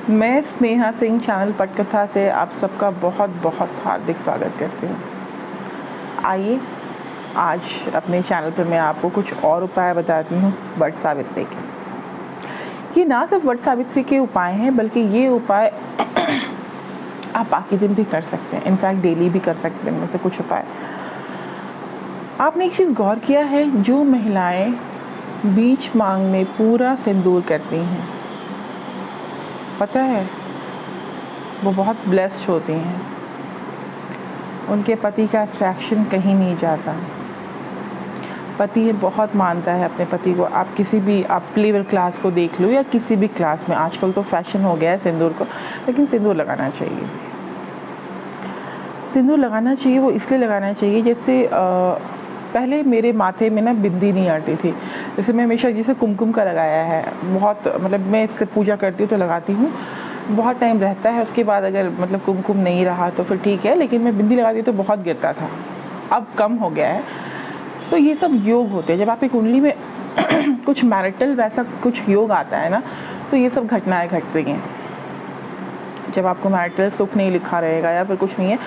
मैं स्नेहा सिंह चैनल पटकथा से आप सबका बहुत बहुत हार्दिक स्वागत करती हूँ। आइए आज अपने चैनल पर मैं आपको कुछ और उपाय बताती हूँ वट सावित्री के। ये ना सिर्फ वट सावित्री के उपाय हैं, बल्कि ये उपाय आप बाकी दिन भी कर सकते हैं। इनफैक्ट डेली भी कर सकते हैं। इनमें से कुछ उपाय आपने एक चीज़ गौर किया है, जो महिलाएं बीच मांग में पूरा सिंदूर करती हैं, पता है वो बहुत ब्लेस्ड होती हैं। उनके पति का अट्रैक्शन कहीं नहीं जाता। पति बहुत मानता है अपने पति को। आप किसी भी लेवल क्लास को देख लो या किसी भी क्लास में, आजकल तो फैशन हो गया है सिंदूर को, लेकिन सिंदूर लगाना चाहिए। सिंदूर लगाना चाहिए, वो इसलिए लगाना चाहिए जैसे पहले मेरे माथे में ना बिंदी नहीं आती थी। जैसे मैं हमेशा जैसे कुमकुम का लगाया है, बहुत मतलब मैं इससे पूजा करती हूँ तो लगाती हूँ, बहुत टाइम रहता है। उसके बाद अगर मतलब कुमकुम नहीं रहा तो फिर ठीक है, लेकिन मैं बिंदी लगाती तो बहुत गिरता था, अब कम हो गया है। तो ये सब योग होते हैं। जब आपकी कुंडली में कुछ मैरिटल वैसा कुछ योग आता है ना, तो ये सब घटनाएं घटती हैं। जब आपको मैरिटल सुख नहीं लिखा रहेगा या फिर कुछ नहीं है,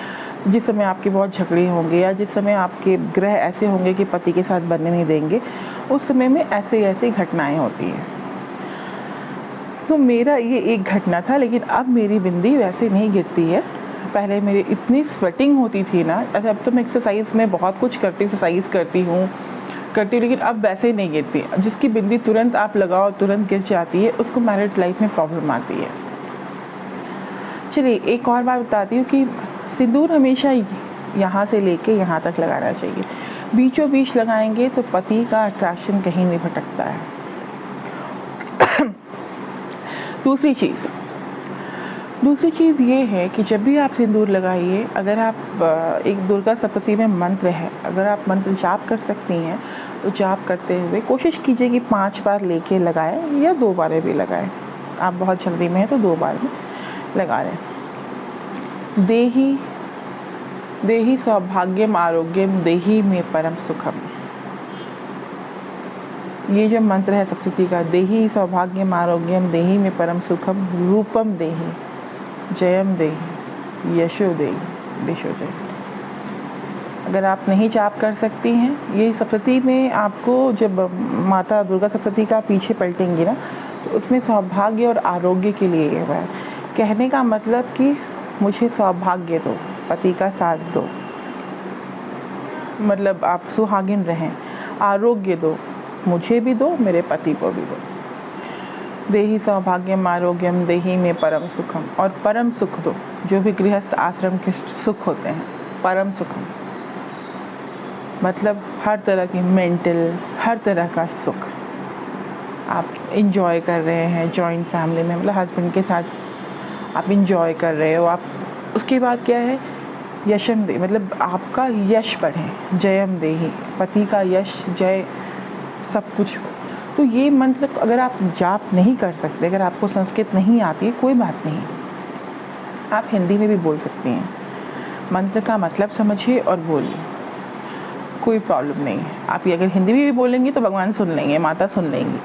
जिस समय आपके बहुत झगड़े होंगे या जिस समय आपके ग्रह ऐसे होंगे कि पति के साथ बनने नहीं देंगे, उस समय में ऐसे घटनाएं होती हैं। तो मेरा ये एक घटना था, लेकिन अब मेरी बिंदी वैसे नहीं गिरती है। पहले मेरी इतनी स्वेटिंग होती थी ना, अब तो मैं एक्सरसाइज में बहुत कुछ एक्सरसाइज करती हूँ, लेकिन अब वैसे नहीं गिरती। जिसकी बिंदी तुरंत आप लगाओ तुरंत गिर जाती है, उसको मैरिड लाइफ में प्रॉब्लम आती है। चलिए एक और बात बताती हूँ कि सिंदूर हमेशा यहाँ से लेके यहाँ तक लगाना चाहिए। बीचों बीच लगाएंगे तो पति का अट्रैक्शन कहीं नहीं भटकता है। दूसरी चीज़ ये है कि जब भी आप सिंदूर लगाइए, अगर आप एक दुर्गा सप्तती में मंत्र है, अगर आप मंत्र जाप कर सकती हैं तो जाप करते हुए कोशिश कीजिए कि 5 बार लेके लगाएं या 2 बार भी लगाएं। आप बहुत जल्दी में है तो 2 बार में लगा लें। देहि सौभाग्यम आरोग्यम देहि में परम सुखम। ये जो मंत्र है सप्तती का, देहि सौभाग्यम आरोग्यम देहि में परम सुखम, रूपम देहि जयम देहि यशो देहि दिशो जय। अगर आप नहीं जाप कर सकती हैं, ये सप्तती में आपको जब माता दुर्गा सप्तती का पीछे पलटेंगी ना, तो उसमें सौभाग्य और आरोग्य के लिए है। कहने का मतलब कि मुझे सौभाग्य दो, पति का साथ दो, मतलब आप सुहागिन रहें। आरोग्य दो, मुझे भी दो, मेरे पति को भी दो। देहि सौभाग्यम आरोग्यम देहि में परम सुखम। और परम सुख दो, जो भी गृहस्थ आश्रम के सुख होते हैं, परम सुखम मतलब हर तरह की मेंटल, हर तरह का सुख आप इंजॉय कर रहे हैं जॉइंट फैमिली में, मतलब हस्बैंड के साथ आप इंजॉय कर रहे हो। आप उसके बाद क्या है, यशम दे, मतलब आपका यश बढ़े, जयम देहि, पति का यश जय सब कुछ हो। तो ये मंत्र अगर आप जाप नहीं कर सकते, अगर आपको संस्कृत नहीं आती है, कोई बात नहीं, आप हिंदी में भी बोल सकती हैं। मंत्र का मतलब समझिए और बोलिए, कोई प्रॉब्लम नहीं है। आप ये अगर हिंदी में भी बोलेंगे तो भगवान सुन लेंगे, माता सुन लेंगी।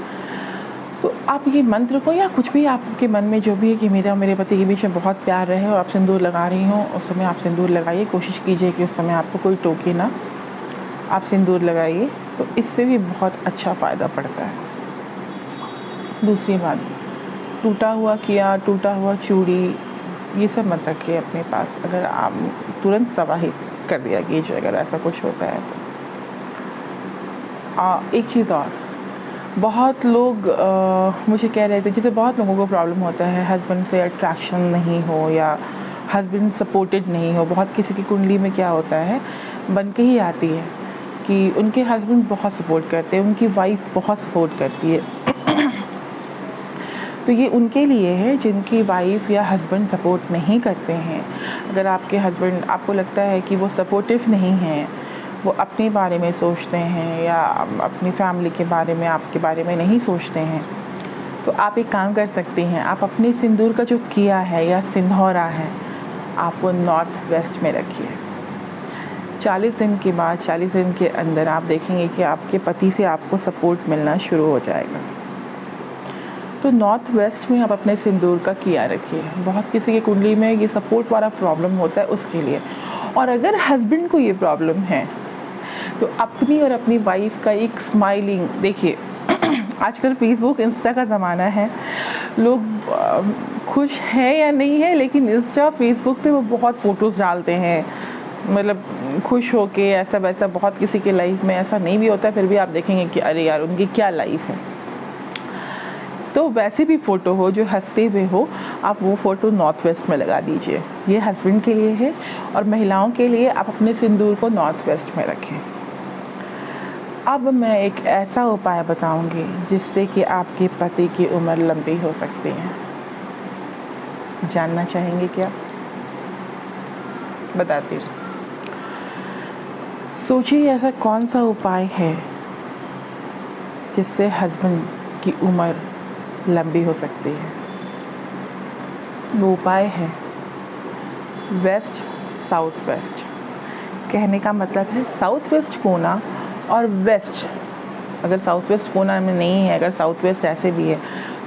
तो आप ये मंत्र को या कुछ भी आपके मन में जो भी है कि मेरा मेरे पति के बीच में बहुत प्यार रहे और आप सिंदूर लगा रही हो, उस समय आप सिंदूर लगाइए। कोशिश कीजिए कि उस समय आपको कोई टोके ना, आप सिंदूर लगाइए, तो इससे भी बहुत अच्छा फ़ायदा पड़ता है। दूसरी बात, टूटा हुआ चूड़ी ये सब मत रखिए अपने पास। अगर आप तुरंत प्रवाहित कर दिया कीजिए अगर ऐसा कुछ होता है तो। एक चीज़ और, बहुत लोग मुझे कह रहे थे, जैसे बहुत लोगों को प्रॉब्लम होता है हस्बैंड से अट्रैक्शन नहीं हो या हस्बैंड सपोर्टेड नहीं हो। बहुत किसी की कुंडली में क्या होता है, बन के ही आती है कि उनके हस्बैंड बहुत सपोर्ट करते हैं, उनकी वाइफ बहुत सपोर्ट करती है। तो ये उनके लिए है जिनकी वाइफ या हस्बैंड सपोर्ट नहीं करते हैं। अगर आपके हस्बैंड, आपको लगता है कि वो सपोर्टिव नहीं हैं, वो अपने बारे में सोचते हैं या अपनी फैमिली के बारे में, आपके बारे में नहीं सोचते हैं, तो आप एक काम कर सकते हैं। आप अपने सिंदूर का जो किया है या सिंधौरा है, आप वो नॉर्थ वेस्ट में रखिए। 40 दिन के बाद, 40 दिन के अंदर आप देखेंगे कि आपके पति से आपको सपोर्ट मिलना शुरू हो जाएगा। तो नॉर्थ वेस्ट में आप अपने सिंदूर का किया रखिए। बहुत किसी की कुंडली में ये सपोर्ट वाला प्रॉब्लम होता है उसके लिए। और अगर हस्बैंड को ये प्रॉब्लम है तो अपनी और अपनी वाइफ का एक स्माइलिंग देखिए आजकल फेसबुक इंस्टा का ज़माना है, लोग खुश हैं या नहीं है, लेकिन इंस्टा फेसबुक पे वो बहुत फ़ोटोज़ डालते हैं, मतलब खुश होके ऐसा वैसा। बहुत किसी के लाइफ में ऐसा नहीं भी होता है, फिर भी आप देखेंगे कि अरे यार उनकी क्या लाइफ है। तो वैसे भी फ़ोटो हो जो हंसते हुए हो, आप वो फ़ोटो नॉर्थ वेस्ट में लगा दीजिए। ये हस्बैंड के लिए है। और महिलाओं के लिए आप अपने सिंदूर को नॉर्थ वेस्ट में रखें। अब मैं एक ऐसा उपाय बताऊंगी जिससे कि आपके पति की उम्र लंबी हो सकती है। जानना चाहेंगे क्या? बताती हूँ। सोचिए ऐसा कौन सा उपाय है जिससे हस्बैंड की उम्र लंबी हो सकती है। वो उपाय है वेस्ट साउथ वेस्ट। कहने का मतलब है साउथ वेस्ट कोना और वेस्ट। अगर साउथ वेस्ट कोना में नहीं है, अगर साउथ वेस्ट ऐसे भी है,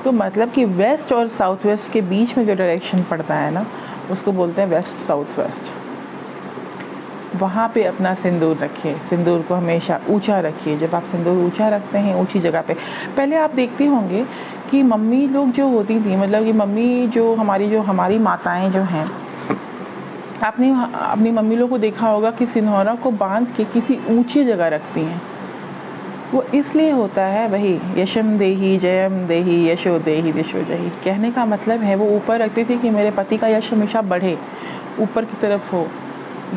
तो मतलब कि वेस्ट और साउथ वेस्ट के बीच में जो डायरेक्शन पड़ता है ना, उसको बोलते हैं वेस्ट साउथ वेस्ट। वहाँ पे अपना सिंदूर रखिए। सिंदूर को हमेशा ऊंचा रखिए। जब आप सिंदूर ऊंचा रखते हैं ऊंची जगह पे, पहले आप देखते होंगे कि मम्मी लोग जो होती थी, मतलब कि मम्मी जो हमारी माताएं जो हैं, आपने अपनी मम्मी लोग को देखा होगा कि सिंदूर को बांध के किसी ऊंची जगह रखती हैं। वो इसलिए होता है, वही यशम देही जयम देही यशो देही दिशो जही। कहने का मतलब है वो ऊपर रखती थी कि मेरे पति का यश हमेशा बढ़े, ऊपर की तरफ हो।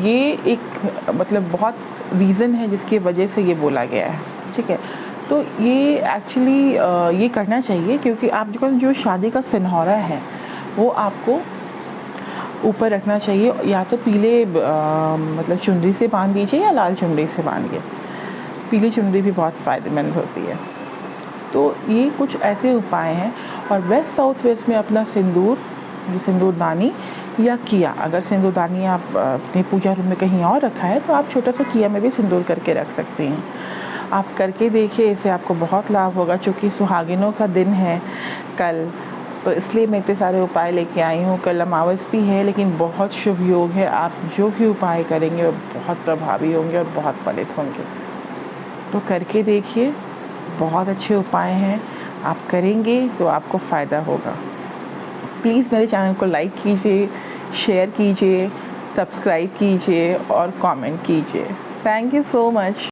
ये एक मतलब बहुत रीज़न है जिसकी वजह से ये बोला गया है, ठीक है। तो ये एक्चुअली ये करना चाहिए, क्योंकि आपको जो शादी का सिन्होरा है वो आपको ऊपर रखना चाहिए। या तो पीले मतलब चुनरी से बांध दीजिए या लाल चुनरी से बांधिए। पीली चुनरी भी बहुत फ़ायदेमंद होती है। तो ये कुछ ऐसे उपाय हैं। और वेस्ट साउथ वेस्ट में अपना सिंदूर, सिंदूरदानी या किया, अगर सिंदूरदानी आप अपने पूजा रूम में कहीं और रखा है तो आप छोटा सा किया में भी सिंदूर करके रख सकते हैं। आप करके देखिए, इससे आपको बहुत लाभ होगा। चूँकि सुहागिनों का दिन है कल, तो इसलिए मैं इतने सारे उपाय लेके आई हूँ। कल अमावस भी है, लेकिन बहुत शुभ योग है। आप जो भी उपाय करेंगे वो बहुत प्रभावी होंगे और बहुत फलित होंगे। तो करके देखिए, बहुत अच्छे उपाय हैं। आप करेंगे तो आपको फ़ायदा होगा। प्लीज़ मेरे चैनल को लाइक कीजिए, शेयर कीजिए, सब्सक्राइब कीजिए और कमेंट कीजिए। Thank you so much.